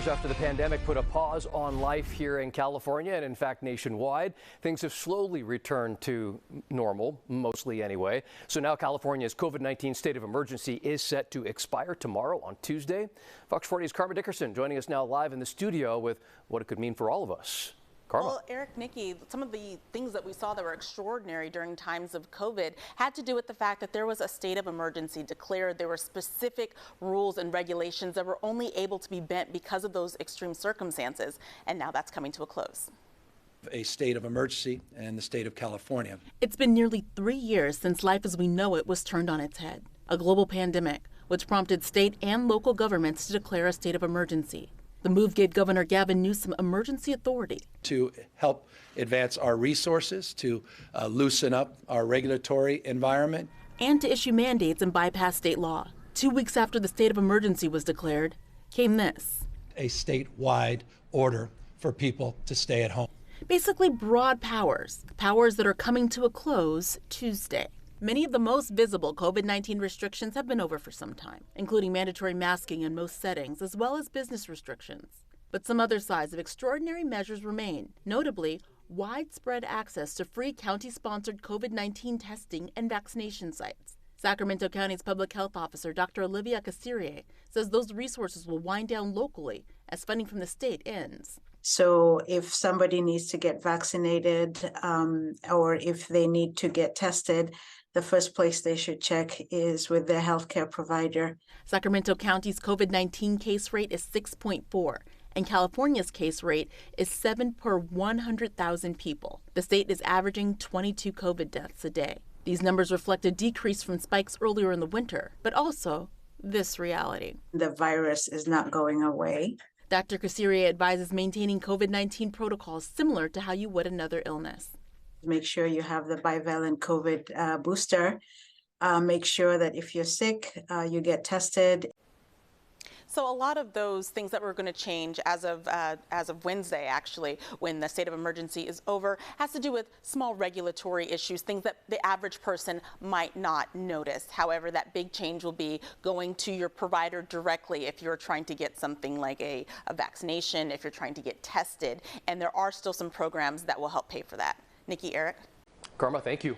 years after the pandemic put a pause on life here in California and in fact nationwide, things have slowly returned to normal, mostly anyway. So now California's COVID-19 state of emergency is set to expire tomorrow on Tuesday. Fox 40's Karma Dickerson joining us now live in the studio with what it could mean for all of us. Karma. Well, Eric, Nikki, some of the things that we saw that were extraordinary during times of COVID had to do with the fact that there was a state of emergency declared. There were specific rules and regulations that were only able to be bent because of those extreme circumstances. And now that's coming to a close. A state of emergency in the state of California. It's been nearly 3 years since life as we know it was turned on its head. A global pandemic, which prompted state and local governments to declare a state of emergency. The move gave Governor Gavin Newsom emergency authority To help advance our resources, to loosen up our regulatory environment. And to issue mandates and bypass state law. 2 weeks after the state of emergency was declared, came this. A statewide order for people to stay at home. Basically broad powers that are coming to a close Tuesday. Many of the most visible COVID-19 restrictions have been over for some time, including mandatory masking in most settings, as well as business restrictions. But some other sides of extraordinary measures remain, notably widespread access to free county-sponsored COVID-19 testing and vaccination sites. Sacramento County's public health officer, Dr. Olivia Casirier, says those resources will wind down locally as funding from the state ends. So if somebody needs to get vaccinated or if they need to get tested, the first place they should check is with their healthcare provider. Sacramento County's COVID-19 case rate is 6.4, and California's case rate is 7 per 100,000 people. The state is averaging 22 COVID deaths a day. These numbers reflect a decrease from spikes earlier in the winter, but also this reality. The virus is not going away. Dr. Casirier advises maintaining COVID-19 protocols similar to how you would another illness. Make sure you have the bivalent COVID booster. Make sure that if you're sick, you get tested. So a lot of those things that we're going to change as of Wednesday, actually, when the state of emergency is over, has to do with small regulatory issues, things that the average person might not notice. However, that big change will be going to your provider directly if you're trying to get something like a vaccination, if you're trying to get tested. And there are still some programs that will help pay for that. Nikki, Eric. Karma, thank you.